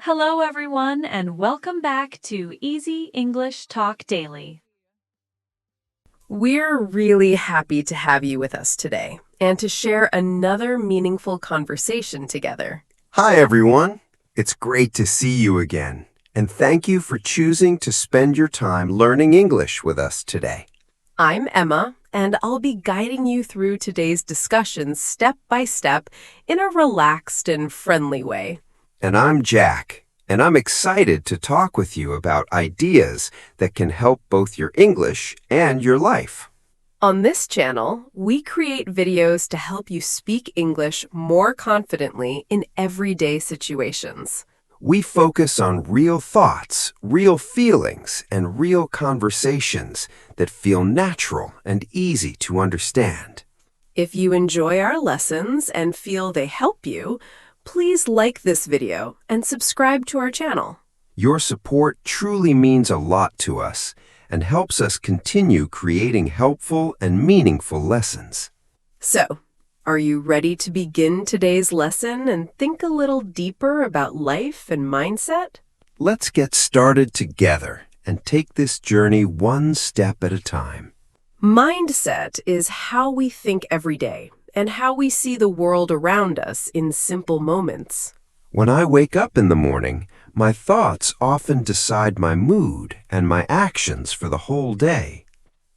Hello, everyone, and welcome back to Easy English Talk Daily. We're really happy to have you with us today and to share another meaningful conversation together. Hi, everyone. It's great to see you again, and thank you for choosing to spend your time learning English with us today. I'm Emma, and I'll be guiding you through today's discussion step by step in a relaxed and friendly way. And I'm Jack, and I'm excited to talk with you about ideas that can help both your English and your life. On this channel, we create videos to help you speak English more confidently in everyday situations. We focus on real thoughts, real feelings, and real conversations that feel natural and easy to understand. If you enjoy our lessons and feel they help you, please like this video and subscribe to our channel. Your support truly means a lot to us and helps us continue creating helpful and meaningful lessons. So, are you ready to begin today's lesson and think a little deeper about life and mindset? Let's get started together and take this journey one step at a time. Mindset is how we think every day and how we see the world around us in simple moments. When I wake up in the morning, my thoughts often decide my mood and my actions for the whole day.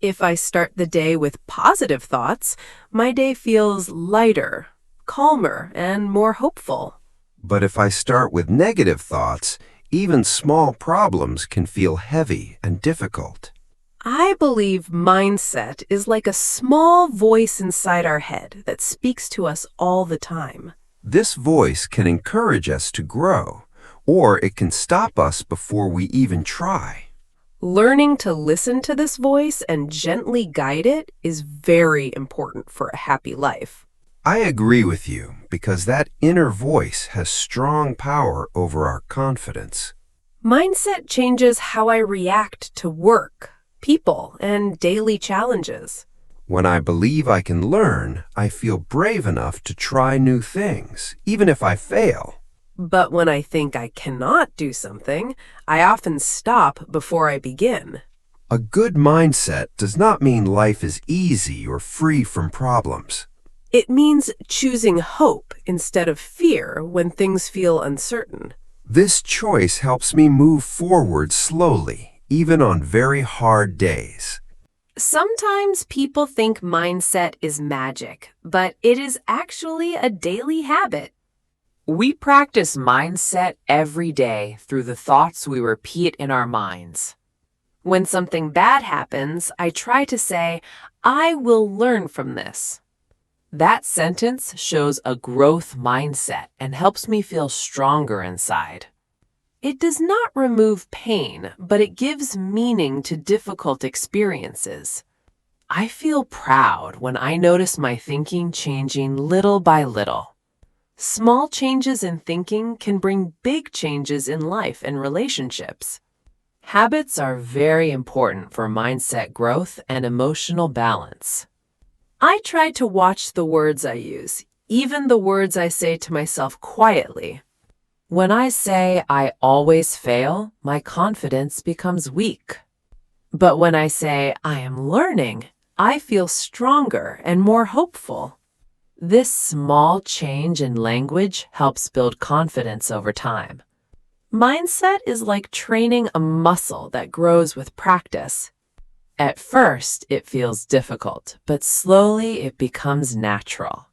If I start the day with positive thoughts, my day feels lighter, calmer, and more hopeful. But if I start with negative thoughts, even small problems can feel heavy and difficult. I believe mindset is like a small voice inside our head that speaks to us all the time. This voice can encourage us to grow, or it can stop us before we even try. Learning to listen to this voice and gently guide it is very important for a happy life. I agree with you because that inner voice has strong power over our confidence. Mindset changes how I react to work, people, and daily challenges. When I believe I can learn, I feel brave enough to try new things, even if I fail. But when I think I cannot do something, I often stop before I begin. A good mindset does not mean life is easy or free from problems. It means choosing hope instead of fear when things feel uncertain. This choice helps me move forward slowly, even on very hard days. Sometimes people think mindset is magic, but it is actually a daily habit. We practice mindset every day through the thoughts we repeat in our minds. When something bad happens, I try to say, I will learn from this. That sentence shows a growth mindset and helps me feel stronger inside. It does not remove pain, but it gives meaning to difficult experiences. I feel proud when I notice my thinking changing little by little. Small changes in thinking can bring big changes in life and relationships. Habits are very important for mindset growth and emotional balance. I try to watch the words I use, even the words I say to myself quietly. When I say I always fail, my confidence becomes weak. But when I say I am learning, I feel stronger and more hopeful. This small change in language helps build confidence over time. Mindset is like training a muscle that grows with practice. At first, it feels difficult, but slowly it becomes natural.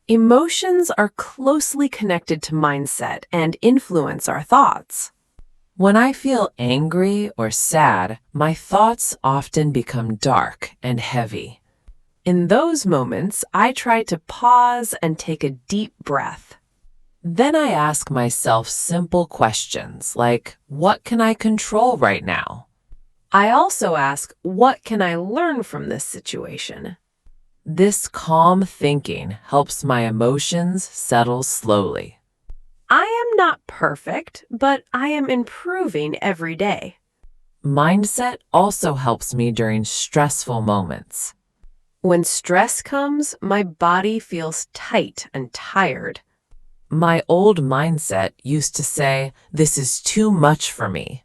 Emotions are closely connected to mindset and influence our thoughts. When I feel angry or sad, my thoughts often become dark and heavy. In those moments, I try to pause and take a deep breath. Then I ask myself simple questions like, what can I control right now? I also ask, what can I learn from this situation? This calm thinking helps my emotions settle slowly. I am not perfect, but I am improving every day. Mindset also helps me during stressful moments. When stress comes, my body feels tight and tired. My old mindset used to say, "This is too much for me."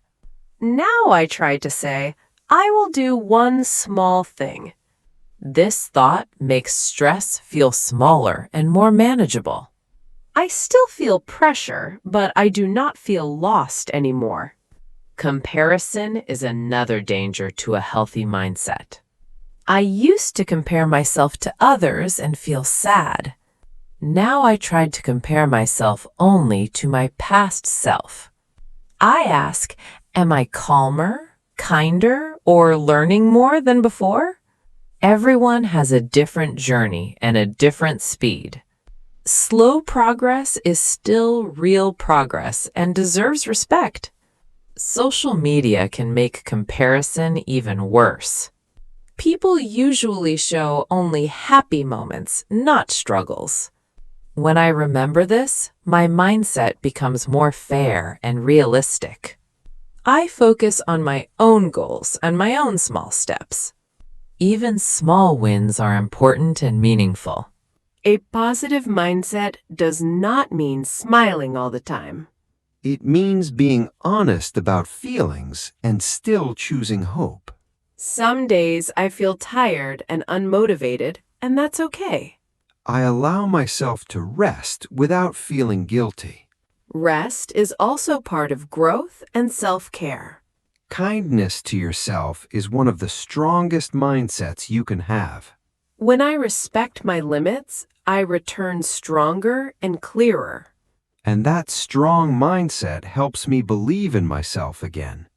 Now I try to say, I will do one small thing. This thought makes stress feel smaller and more manageable. I still feel pressure, but I do not feel lost anymore. Comparison is another danger to a healthy mindset. I used to compare myself to others and feel sad. Now I tried to compare myself only to my past self. I ask, am I calmer, kinder, or learning more than before? Everyone has a different journey and a different speed. Slow progress is still real progress and deserves respect. Social media can make comparison even worse. People usually show only happy moments, not struggles. When I remember this, my mindset becomes more fair and realistic. I focus on my own goals and my own small steps. Even small wins are important and meaningful. A positive mindset does not mean smiling all the time. It means being honest about feelings and still choosing hope. Some days I feel tired and unmotivated, and that's okay. I allow myself to rest without feeling guilty. Rest is also part of growth and self-care. Kindness to yourself is one of the strongest mindsets you can have. When I respect my limits, I return stronger and clearer. And that strong mindset helps me believe in myself again.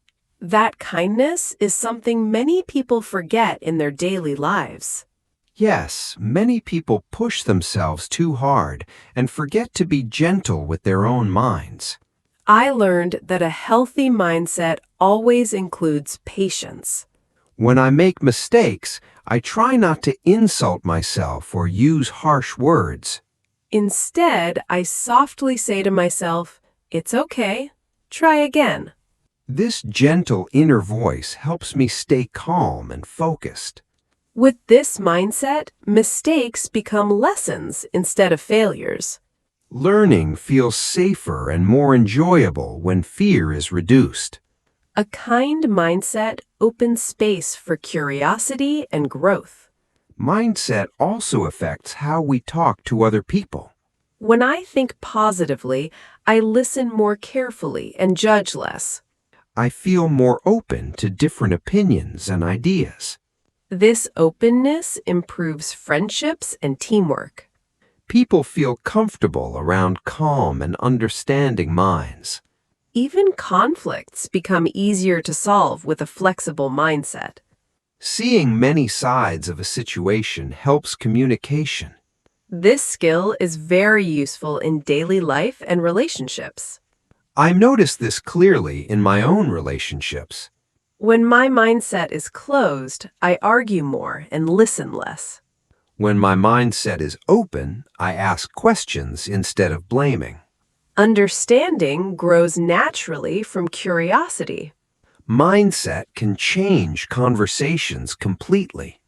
That kindness is something many people forget in their daily lives. Yes, many people push themselves too hard and forget to be gentle with their own minds. I learned that a healthy mindset always includes patience. When I make mistakes, I try not to insult myself or use harsh words. Instead, I softly say to myself, "It's okay. Try again." This gentle inner voice helps me stay calm and focused. With this mindset, mistakes become lessons instead of failures. Learning feels safer and more enjoyable when fear is reduced. A kind mindset opens space for curiosity and growth. Mindset also affects how we talk to other people. When I think positively, I listen more carefully and judge less. I feel more open to different opinions and ideas. This openness improves friendships and teamwork. People feel comfortable around calm and understanding minds. Even conflicts become easier to solve with a flexible mindset. Seeing many sides of a situation helps communication. This skill is very useful in daily life and relationships. I notice this clearly in my own relationships. When my mindset is closed, I argue more and listen less. When my mindset is open, I ask questions instead of blaming. Understanding grows naturally from curiosity. Mindset can change conversations completely.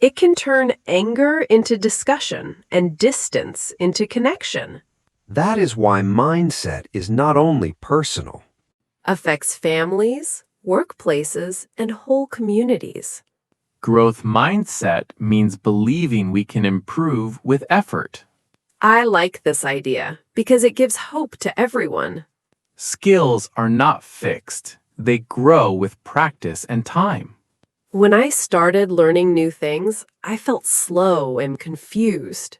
It can turn anger into discussion and distance into connection. That is why mindset is not only personal. Affects families, workplaces, and whole communities. Growth mindset means believing we can improve with effort. I like this idea because it gives hope to everyone. Skills are not fixed. They grow with practice and time. When I started learning new things, I felt slow and confused.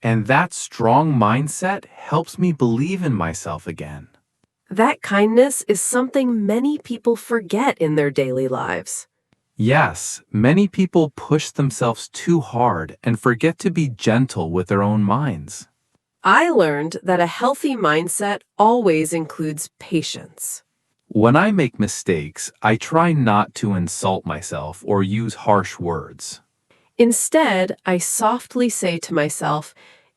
And that strong mindset helps me believe in myself again. That kindness is something many people forget in their daily lives. Yes, many people push themselves too hard and forget to be gentle with their own minds. I learned that a healthy mindset always includes patience. When I make mistakes, I try not to insult myself or use harsh words. Instead, I softly say to myself,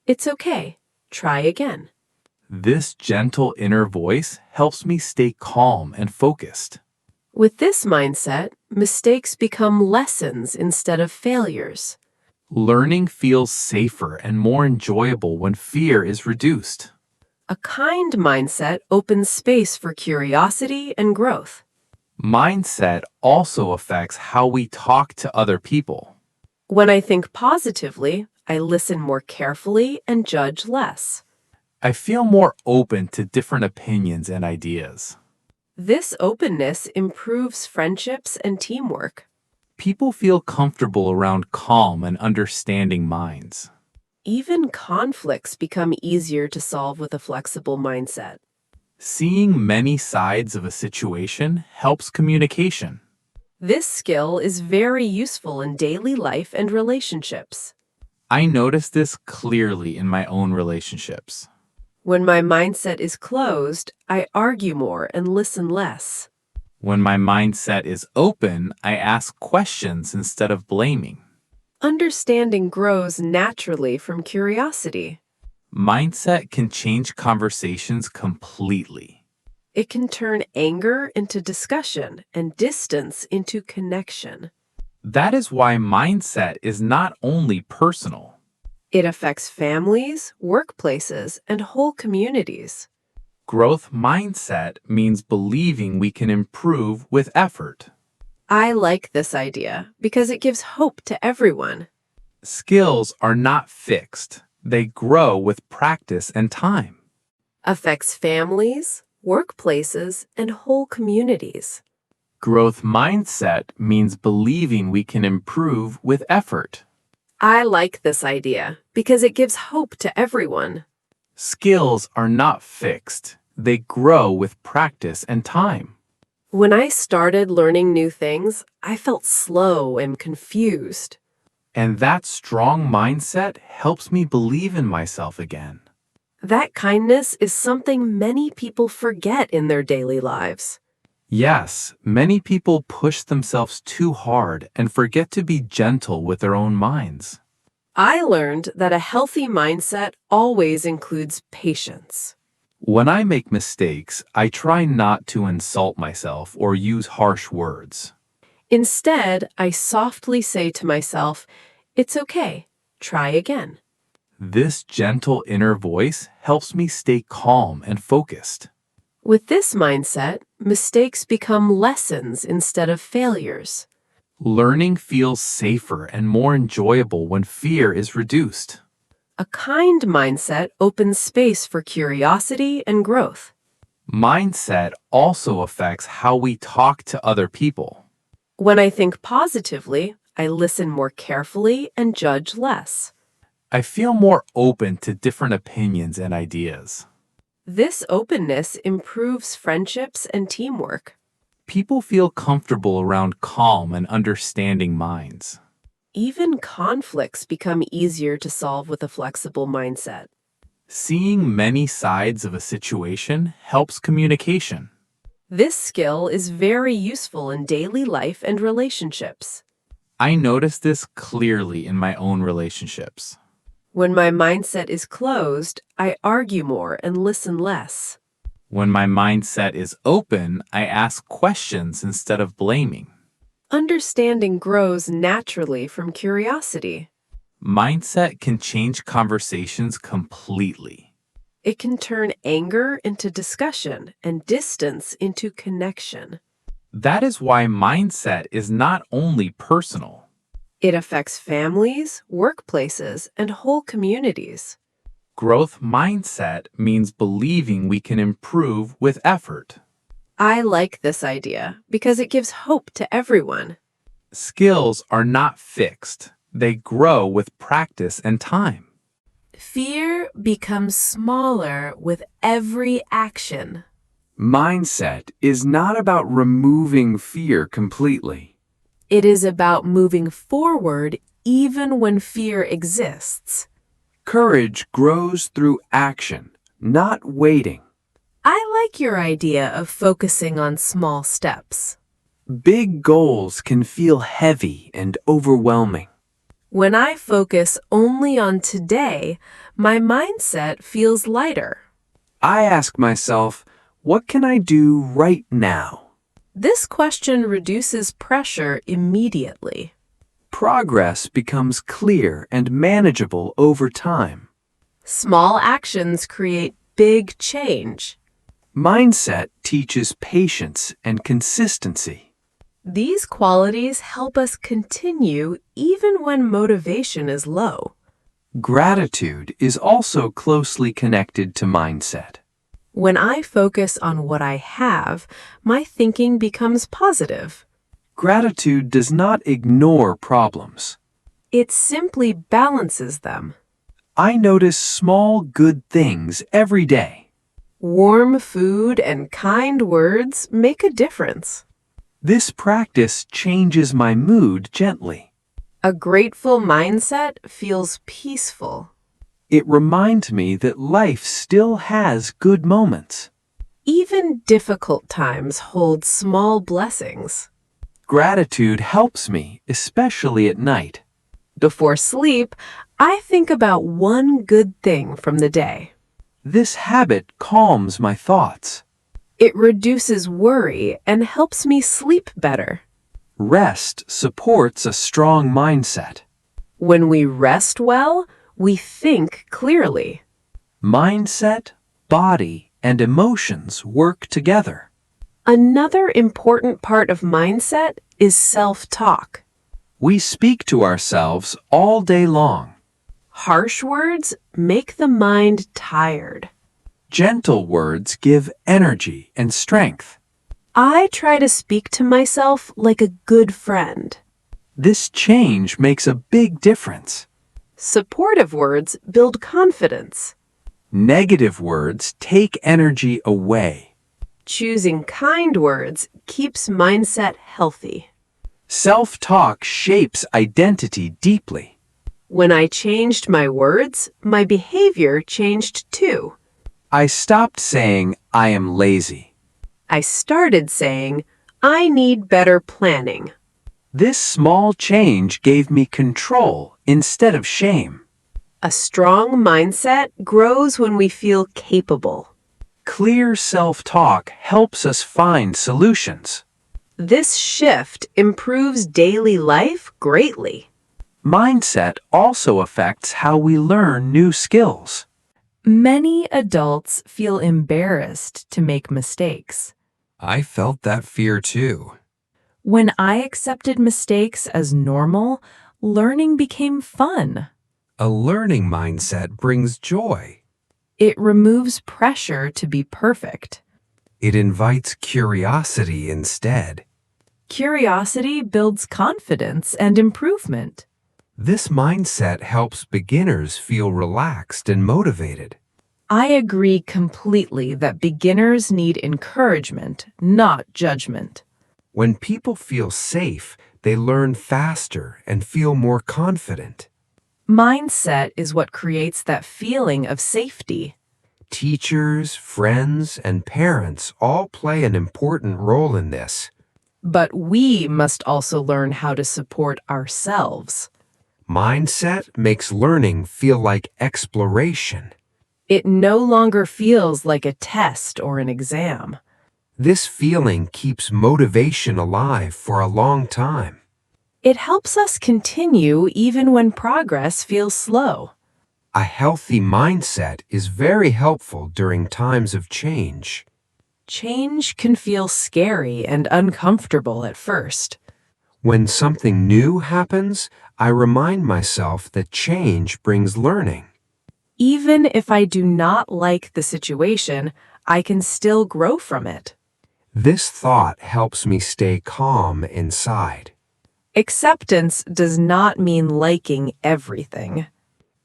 "It's okay. Try again." This gentle inner voice helps me stay calm and focused. With this mindset, mistakes become lessons instead of failures. Learning feels safer and more enjoyable when fear is reduced. A kind mindset opens space for curiosity and growth. Mindset also affects how we talk to other people. When I think positively, I listen more carefully and judge less. I feel more open to different opinions and ideas. This openness improves friendships and teamwork. People feel comfortable around calm and understanding minds. Even conflicts become easier to solve with a flexible mindset. Seeing many sides of a situation helps communication. This skill is very useful in daily life and relationships. I notice this clearly in my own relationships. When my mindset is closed, I argue more and listen less. When my mindset is open, I ask questions instead of blaming. Understanding grows naturally from curiosity. Mindset can change conversations completely. It can turn anger into discussion and distance into connection. That is why mindset is not only personal. It affects families, workplaces, and whole communities. Growth mindset means believing we can improve with effort. I like this idea because it gives hope to everyone. Skills are not fixed. They grow with practice and time. Affects families, workplaces, and whole communities. Growth mindset means believing we can improve with effort. I like this idea because it gives hope to everyone. Skills are not fixed. They grow with practice and time. When I started learning new things, I felt slow and confused. And that strong mindset helps me believe in myself again. That kindness is something many people forget in their daily lives. Yes, many people push themselves too hard and forget to be gentle with their own minds. I learned that a healthy mindset always includes patience. When I make mistakes, I try not to insult myself or use harsh words. Instead, I softly say to myself, "It's okay, try again." This gentle inner voice helps me stay calm and focused. With this mindset, mistakes become lessons instead of failures. Learning feels safer and more enjoyable when fear is reduced. A kind mindset opens space for curiosity and growth. Mindset also affects how we talk to other people. When I think positively, I listen more carefully and judge less. I feel more open to different opinions and ideas. This openness improves friendships and teamwork. People feel comfortable around calm and understanding minds. Even conflicts become easier to solve with a flexible mindset. Seeing many sides of a situation helps communication. This skill is very useful in daily life and relationships. I notice this clearly in my own relationships. When my mindset is closed, I argue more and listen less. When my mindset is open, I ask questions instead of blaming. Understanding grows naturally from curiosity. Mindset can change conversations completely. It can turn anger into discussion and distance into connection. That is why mindset is not only personal. It affects families, workplaces, and whole communities. Growth mindset means believing we can improve with effort. I like this idea because it gives hope to everyone. Skills are not fixed. They grow with practice and time. Fear becomes smaller with every action. Mindset is not about removing fear completely. It is about moving forward even when fear exists. Courage grows through action, not waiting. I like your idea of focusing on small steps. Big goals can feel heavy and overwhelming. When I focus only on today, my mindset feels lighter. I ask myself, what can I do right now? This question reduces pressure immediately. Progress becomes clear and manageable over time. Small actions create big change. Mindset teaches patience and consistency. These qualities help us continue even when motivation is low. Gratitude is also closely connected to mindset. When I focus on what I have, my thinking becomes positive. Gratitude does not ignore problems. It simply balances them. I notice small good things every day. Warm food and kind words make a difference. This practice changes my mood gently. A grateful mindset feels peaceful. It reminds me that life still has good moments. Even difficult times hold small blessings. Gratitude helps me, especially at night. Before sleep, I think about one good thing from the day. This habit calms my thoughts. It reduces worry and helps me sleep better. Rest supports a strong mindset. When we rest well, we think clearly. Mindset, body, and emotions work together. Another important part of mindset is self-talk. We speak to ourselves all day long. Harsh words make the mind tired. Gentle words give energy and strength. I try to speak to myself like a good friend. This change makes a big difference. Supportive words build confidence. Negative words take energy away. Choosing kind words keeps mindset healthy. Self-talk shapes identity deeply. When I changed my words, my behavior changed too. I stopped saying, I am lazy. I started saying, I need better planning. This small change gave me control instead of shame. A strong mindset grows when we feel capable. Clear self-talk helps us find solutions. This shift improves daily life greatly. Mindset also affects how we learn new skills. Many adults feel embarrassed to make mistakes. I felt that fear too. When I accepted mistakes as normal, learning became fun. A learning mindset brings joy. It removes pressure to be perfect. It invites curiosity instead. Curiosity builds confidence and improvement. This mindset helps beginners feel relaxed and motivated. I agree completely that beginners need encouragement, not judgment. When people feel safe, they learn faster and feel more confident. Mindset is what creates that feeling of safety. Teachers, friends, and parents all play an important role in this. But we must also learn how to support ourselves. Mindset makes learning feel like exploration. It no longer feels like a test or an exam. This feeling keeps motivation alive for a long time. It helps us continue even when progress feels slow. A healthy mindset is very helpful during times of change. Change can feel scary and uncomfortable at first. When something new happens, I remind myself that change brings learning. Even if I do not like the situation, I can still grow from it. This thought helps me stay calm inside. Acceptance does not mean liking everything.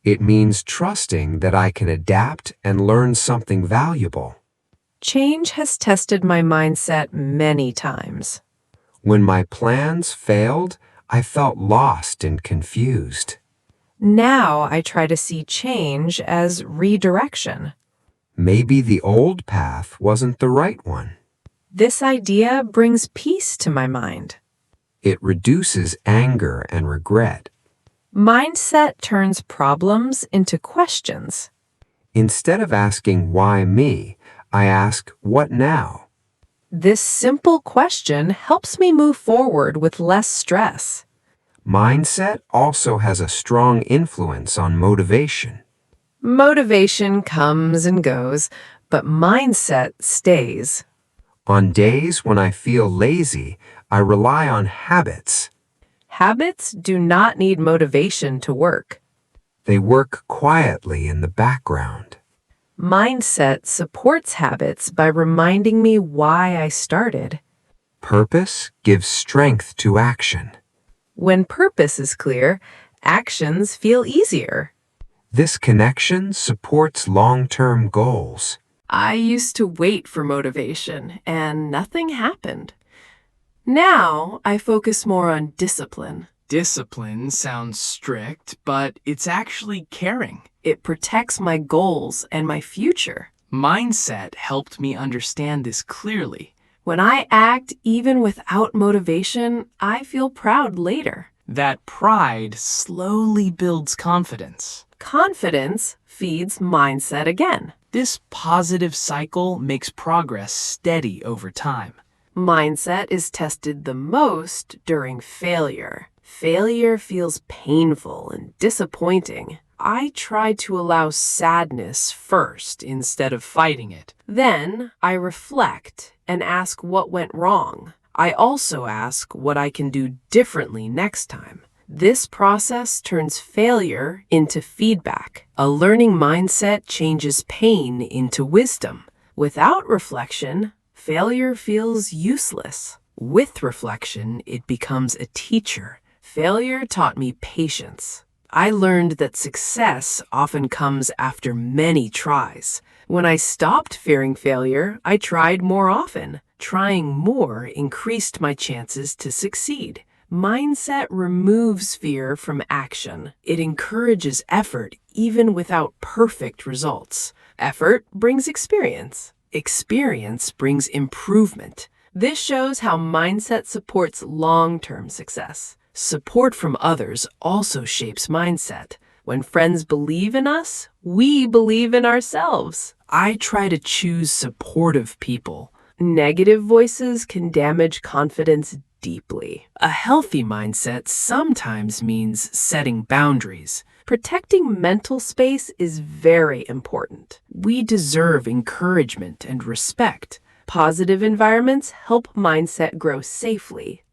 It means trusting that I can adapt and learn something valuable. Change has tested my mindset many times. When my plans failed, I felt lost and confused. Now I try to see change as redirection. Maybe the old path wasn't the right one. This idea brings peace to my mind. It reduces anger and regret. Mindset turns problems into questions. Instead of asking why me, I ask what now? This simple question helps me move forward with less stress. Mindset also has a strong influence on motivation. Motivation comes and goes, but mindset stays. On days when I feel lazy, I rely on habits. Habits do not need motivation to work. They work quietly in the background. Mindset supports habits by reminding me why I started. Purpose gives strength to action. When purpose is clear, actions feel easier. This connection supports long-term goals. I used to wait for motivation, and nothing happened. Now I focus more on discipline. Discipline sounds strict, but it's actually caring. It protects my goals and my future. Mindset helped me understand this clearly. When I act even without motivation, I feel proud later. That pride slowly builds confidence. Confidence feeds mindset again. This positive cycle makes progress steady over time. Mindset is tested the most during failure. Failure feels painful and disappointing. I try to allow sadness first instead of fighting it. Then I reflect and ask what went wrong. I also ask what I can do differently next time. This process turns failure into feedback. A learning mindset changes pain into wisdom. Without reflection, failure feels useless. With reflection, it becomes a teacher. Failure taught me patience. I learned that success often comes after many tries. When I stopped fearing failure, I tried more often. Trying more increased my chances to succeed. Mindset removes fear from action. It encourages effort even without perfect results. Effort brings experience. Experience brings improvement. This shows how mindset supports long-term success. Support from others also shapes mindset. When friends believe in us, we believe in ourselves. I try to choose supportive people. Negative voices can damage confidence deeply. A healthy mindset sometimes means setting boundaries. Protecting mental space is very important. We deserve encouragement and respect. Positive environments help mindset grow safely.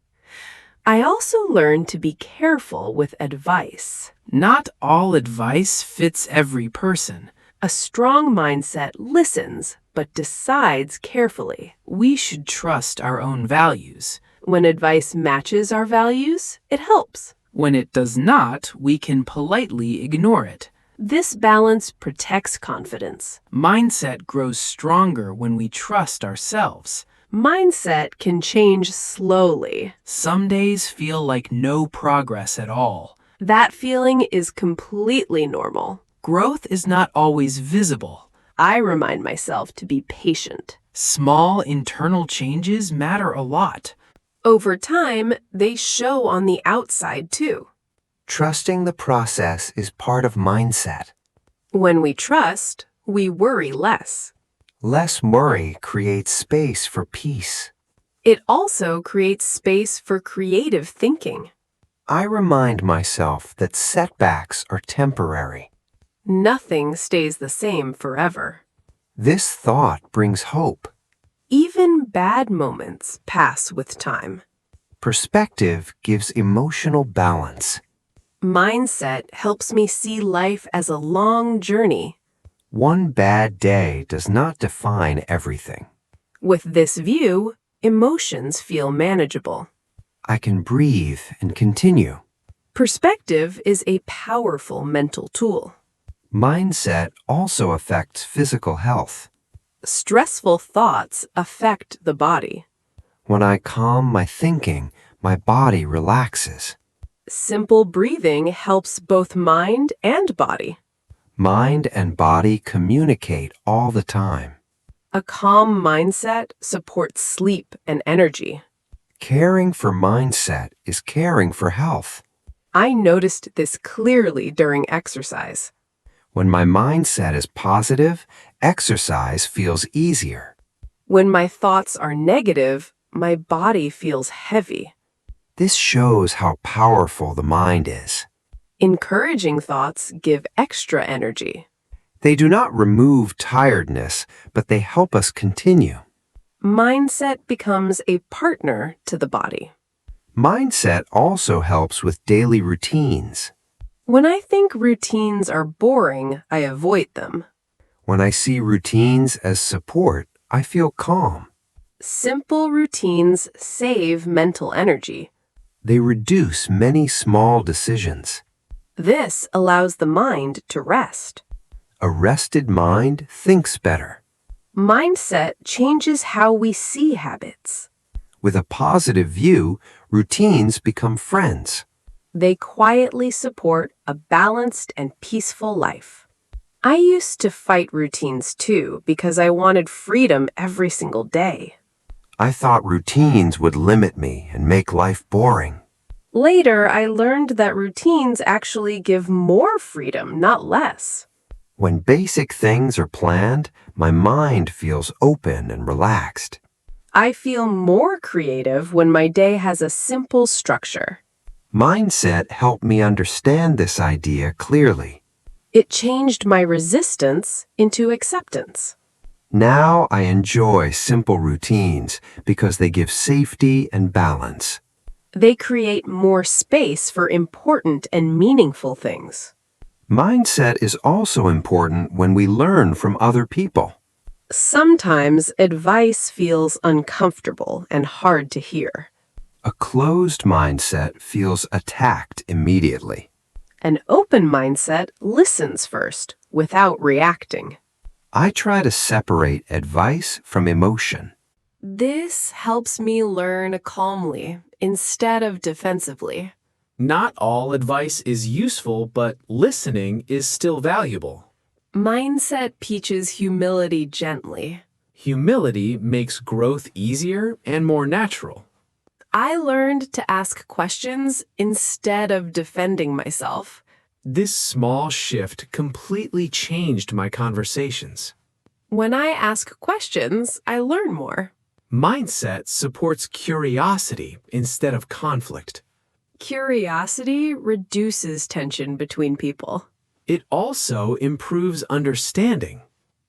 I also learned to be careful with advice. Not all advice fits every person. A strong mindset listens, but decides carefully. We should trust our own values. When advice matches our values, it helps. When it does not, we can politely ignore it. This balance protects confidence. Mindset grows stronger when we trust ourselves. Mindset can change slowly. Some days feel like no progress at all. That feeling is completely normal. Growth is not always visible. I remind myself to be patient. Small internal changes matter a lot. Over time, they show on the outside too. Trusting the process is part of mindset. When we trust, we worry less. Less worry creates space for peace. It also creates space for creative thinking. I remind myself that setbacks are temporary. Nothing stays the same forever. This thought brings hope. Even bad moments pass with time. Perspective gives emotional balance. Mindset helps me see life as a long journey. One bad day does not define everything. With this view, emotions feel manageable. I can breathe and continue. Perspective is a powerful mental tool. Mindset also affects physical health. Stressful thoughts affect the body. When I calm my thinking, my body relaxes. Simple breathing helps both mind and body. Mind and body communicate all the time. A calm mindset supports sleep and energy. Caring for mindset is caring for health. I noticed this clearly during exercise. When my mindset is positive, exercise feels easier. When my thoughts are negative, my body feels heavy. This shows how powerful the mind is. Encouraging thoughts give extra energy. They do not remove tiredness, but they help us continue. Mindset becomes a partner to the body. Mindset also helps with daily routines. When I think routines are boring, I avoid them. When I see routines as support, I feel calm. Simple routines save mental energy. They reduce many small decisions. This allows the mind to rest. A rested mind thinks better. Mindset changes how we see habits. With a positive view, routines become friends. They quietly support a balanced and peaceful life. I used to fight routines too because I wanted freedom every single day. I thought routines would limit me and make life boring. Later, I learned that routines actually give more freedom, not less. When basic things are planned, my mind feels open and relaxed. I feel more creative when my day has a simple structure. Mindset helped me understand this idea clearly. It changed my resistance into acceptance. Now I enjoy simple routines because they give safety and balance. They create more space for important and meaningful things. Mindset is also important when we learn from other people. Sometimes advice feels uncomfortable and hard to hear. A closed mindset feels attacked immediately. An open mindset listens first, without reacting. I try to separate advice from emotion. This helps me learn calmly instead of defensively. Not all advice is useful, but listening is still valuable. Mindset teaches humility gently. Humility makes growth easier and more natural. I learned to ask questions instead of defending myself. This small shift completely changed my conversations. When I ask questions, I learn more. Mindset supports curiosity instead of conflict. Curiosity reduces tension between people. It also improves understanding.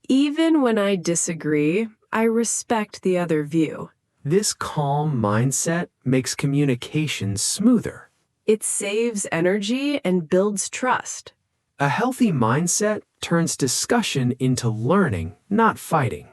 Even when I disagree, I respect the other view. This calm mindset makes communication smoother. It saves energy and builds trust. A healthy mindset turns discussion into learning, not fighting.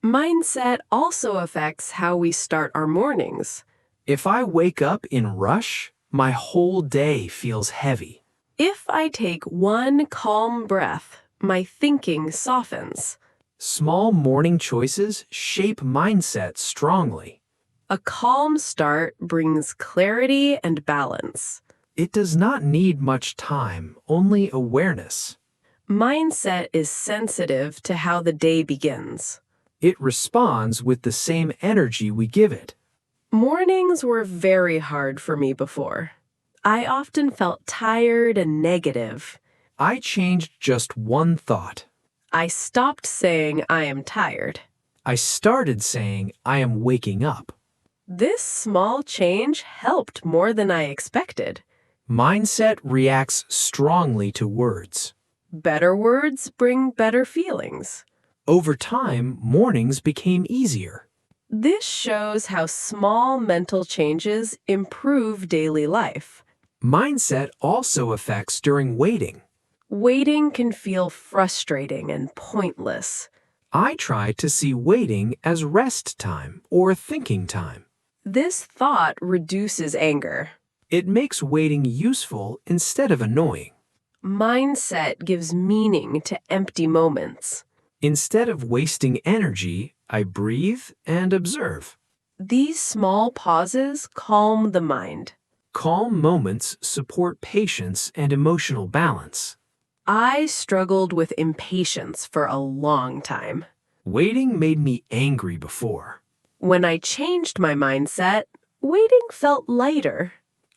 Mindset also affects how we start our mornings. If I wake up in rush, my whole day feels heavy. If I take one calm breath, my thinking softens. Small morning choices shape mindset strongly. A calm start brings clarity and balance. It does not need much time, only awareness. Mindset is sensitive to how the day begins. It responds with the same energy we give it. Mornings were very hard for me before. I often felt tired and negative. I changed just one thought. I stopped saying I am tired. I started saying I am waking up. This small change helped more than I expected. Mindset reacts strongly to words. Better words bring better feelings. Over time, mornings became easier. This shows how small mental changes improve daily life. Mindset also affects during waiting. Waiting can feel frustrating and pointless. I try to see waiting as rest time or thinking time. This thought reduces anger. It makes waiting useful instead of annoying. Mindset gives meaning to empty moments. Instead of wasting energy, I breathe and observe. These small pauses calm the mind. Calm moments support patience and emotional balance. I struggled with impatience for a long time. Waiting made me angry before. When I changed my mindset, waiting felt lighter.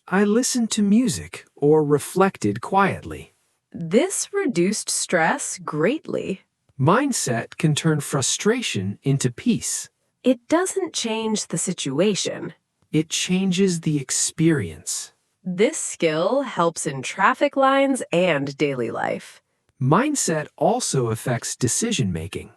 I listened to music or reflected quietly. This reduced stress greatly. Mindset can turn frustration into peace. It doesn't change the situation. It changes the experience. This skill helps in traffic lines and daily life. Mindset also affects decision making.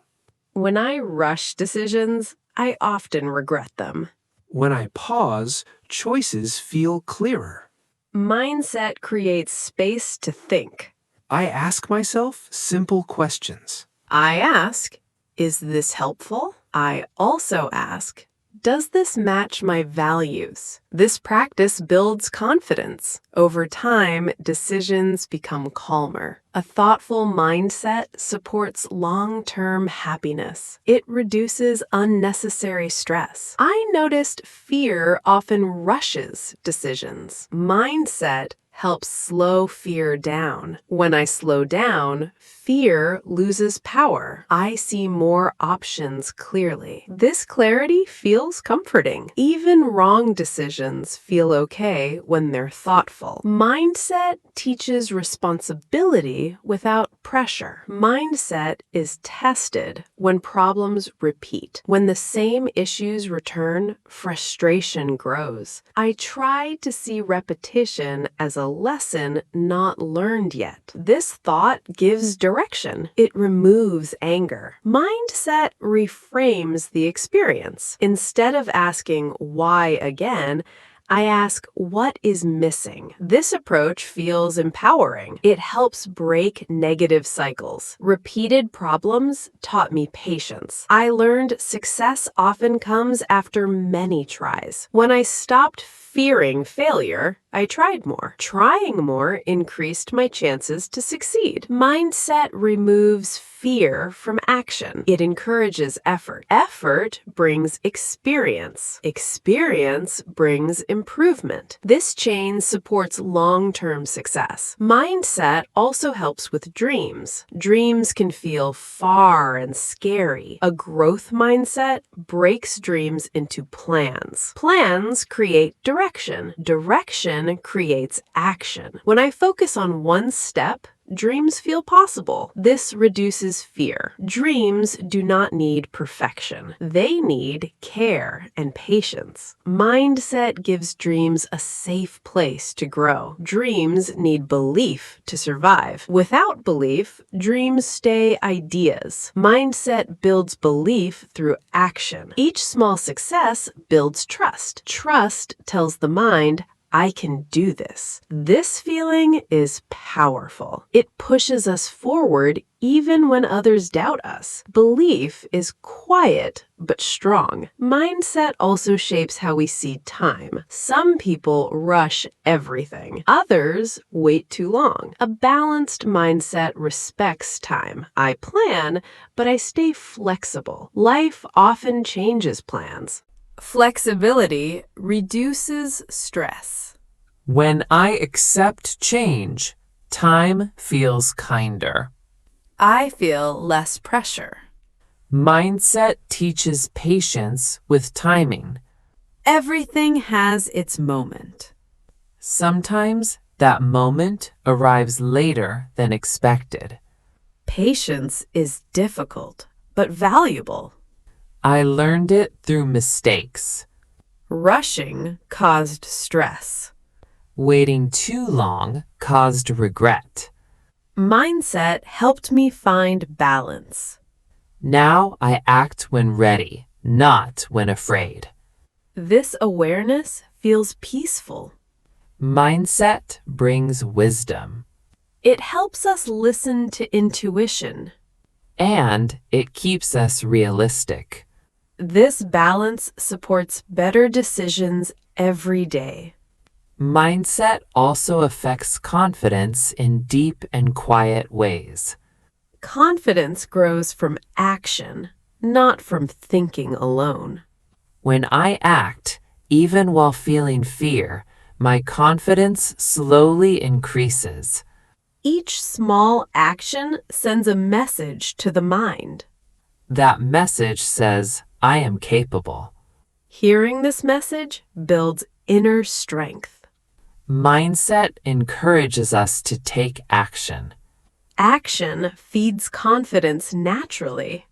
When I rush decisions, I often regret them. When I pause, choices feel clearer. Mindset creates space to think. I ask myself simple questions. I ask, is this helpful? I also ask, does this match my values? This practice builds confidence. Over time, decisions become calmer. A thoughtful mindset supports long-term happiness. It reduces unnecessary stress. I noticed fear often rushes decisions. Mindset helps slow fear down. When I slow down, fear loses power. I see more options clearly. This clarity feels comforting. Even wrong decisions feel okay when they're thoughtful. Mindset teaches responsibility without pressure. Mindset is tested when problems repeat. When the same issues return, frustration grows. I try to see repetition as a lesson not learned yet. This thought gives direction. It removes anger. Mindset reframes the experience. Instead of asking why again, I ask, what is missing? This approach feels empowering. It helps break negative cycles. Repeated problems taught me patience. I learned success often comes after many tries. When I stopped fearing failure, I tried more. Trying more increased my chances to succeed. Mindset removes fear from action. It encourages effort. Effort brings experience. Experience brings improvement. This chain supports long-term success. Mindset also helps with dreams. Dreams can feel far and scary. A growth mindset breaks dreams into plans. Plans create direction. Direction creates action. When I focus on one step, dreams feel possible. This reduces fear. Dreams do not need perfection. They need care and patience. Mindset gives dreams a safe place to grow. Dreams need belief to survive. Without belief, dreams stay ideas. Mindset builds belief through action. Each small success builds trust. Trust tells the mind, I can do this. This feeling is powerful. It pushes us forward even when others doubt us. Belief is quiet but strong. Mindset also shapes how we see time. Some people rush everything. Others wait too long. A balanced mindset respects time. I plan, but I stay flexible. Life often changes plans. Flexibility reduces stress. When I accept change, time feels kinder. I feel less pressure. Mindset teaches patience with timing. Everything has its moment. Sometimes that moment arrives later than expected. Patience is difficult, but valuable. I learned it through mistakes. Rushing caused stress. Waiting too long caused regret. Mindset helped me find balance. Now I act when ready, not when afraid. This awareness feels peaceful. Mindset brings wisdom. It helps us listen to intuition. And it keeps us realistic. This balance supports better decisions every day. Mindset also affects confidence in deep and quiet ways. Confidence grows from action, not from thinking alone. When I act, even while feeling fear, my confidence slowly increases. Each small action sends a message to the mind. That message says, I am capable. Hearing this message builds inner strength. Mindset encourages us to take action. Action feeds confidence naturally.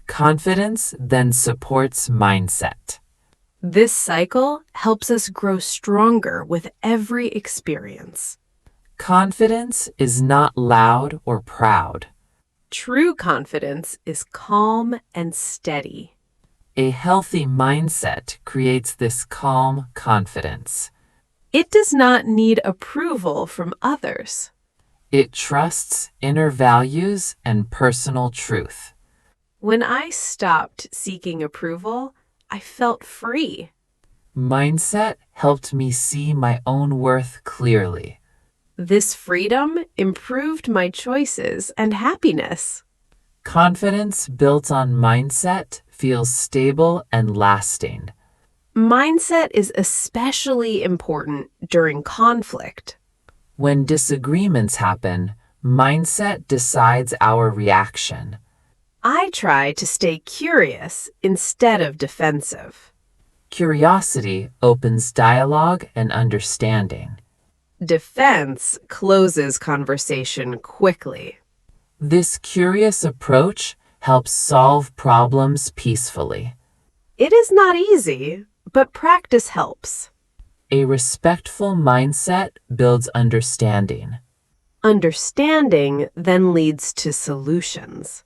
Confidence then supports mindset. This cycle helps us grow stronger with every experience. Confidence is not loud or proud. True confidence is calm and steady. A healthy mindset creates this calm confidence. It does not need approval from others. It trusts inner values and personal truth. When I stopped seeking approval, I felt free. Mindset helped me see my own worth clearly. This freedom improved my choices and happiness. Confidence built on mindset feels stable and lasting. Mindset is especially important during conflict. When disagreements happen, mindset decides our reaction. I try to stay curious instead of defensive. Curiosity opens dialogue and understanding. Defense closes conversation quickly. This curious approach helps solve problems peacefully. It is not easy, but practice helps. A respectful mindset builds understanding. Understanding then leads to solutions.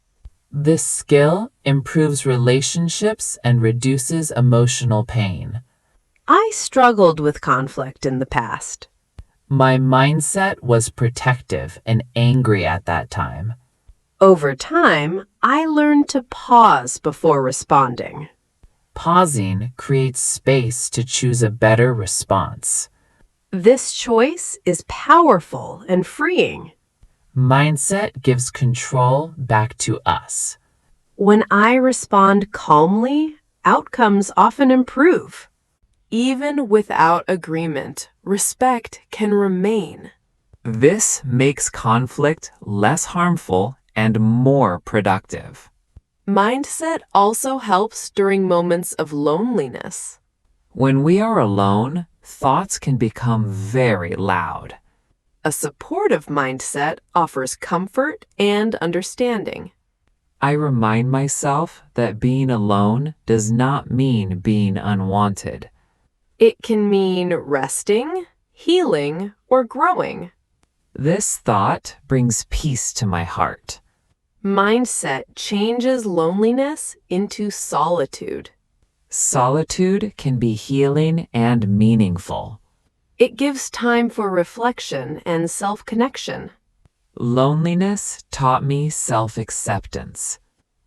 This skill improves relationships and reduces emotional pain. I struggled with conflict in the past. My mindset was protective and angry at that time. Over time, I learned to pause before responding. Pausing creates space to choose a better response. This choice is powerful and freeing. Mindset gives control back to us. When I respond calmly, outcomes often improve. Even without agreement, respect can remain. This makes conflict less harmful and more productive. Mindset also helps during moments of loneliness. When we are alone, thoughts can become very loud. A supportive mindset offers comfort and understanding. I remind myself that being alone does not mean being unwanted. It can mean resting, healing, or growing. This thought brings peace to my heart. Mindset changes loneliness into solitude. Solitude can be healing and meaningful. It gives time for reflection and self-connection. Loneliness taught me self-acceptance.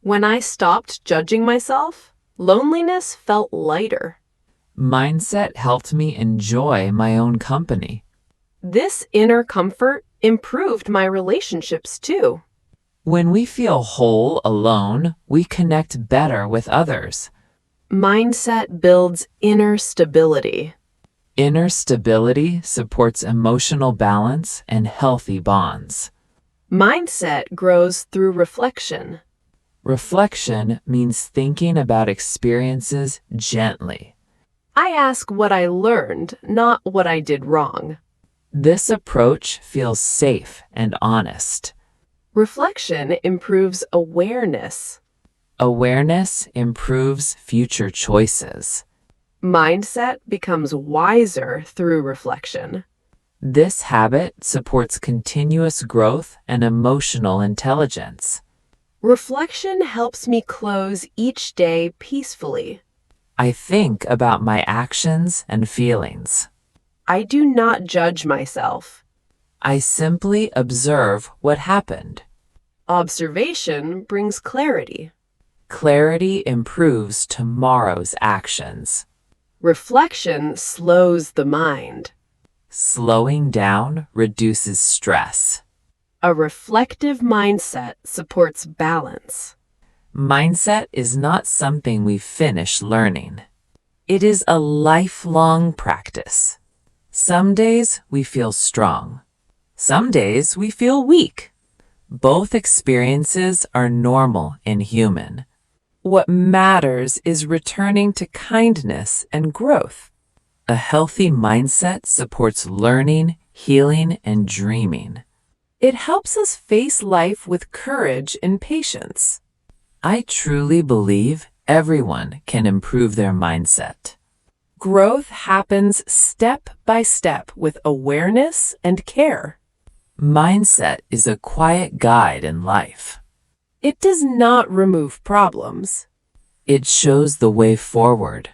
When I stopped judging myself, loneliness felt lighter. Mindset helped me enjoy my own company. This inner comfort improved my relationships too. When we feel whole alone, we connect better with others. Mindset builds inner stability. Inner stability supports emotional balance and healthy bonds. Mindset grows through reflection. Reflection means thinking about experiences gently. I ask what I learned, not what I did wrong. This approach feels safe and honest. Reflection improves awareness. Awareness improves future choices. Mindset becomes wiser through reflection. This habit supports continuous growth and emotional intelligence. Reflection helps me close each day peacefully. I think about my actions and feelings. I do not judge myself. I simply observe what happened. Observation brings clarity. Clarity improves tomorrow's actions. Reflection slows the mind. Slowing down reduces stress. A reflective mindset supports balance. Mindset is not something we finish learning. It is a lifelong practice. Some days we feel strong. Some days we feel weak. Both experiences are normal and human. What matters is returning to kindness and growth. A healthy mindset supports learning, healing, and dreaming. It helps us face life with courage and patience. I truly believe everyone can improve their mindset. Growth happens step by step with awareness and care. Mindset is a quiet guide in life. It does not remove problems. It shows the way forward.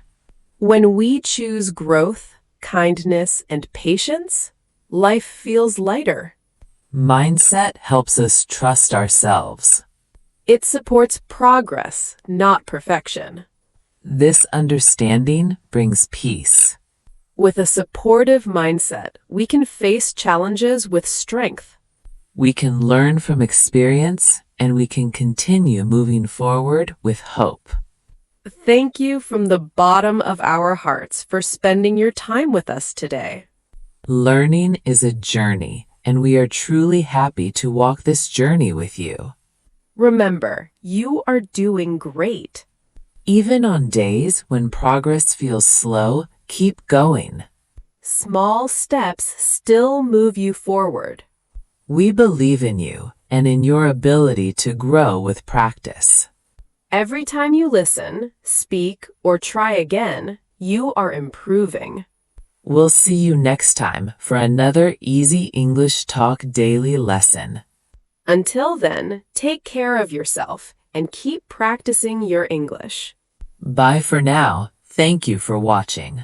When we choose growth, kindness, and patience, life feels lighter. Mindset helps us trust ourselves. It supports progress, not perfection. This understanding brings peace. With a supportive mindset, we can face challenges with strength. We can learn from experience and we can continue moving forward with hope. Thank you from the bottom of our hearts for spending your time with us today. Learning is a journey, and we are truly happy to walk this journey with you. Remember, you are doing great. Even on days when progress feels slow, keep going. Small steps still move you forward. We believe in you and in your ability to grow with practice. Every time you listen, speak, or try again, you are improving. We'll see you next time for another Easy English Talk daily lesson. Until then, take care of yourself and keep practicing your English. Bye for now. Thank you for watching.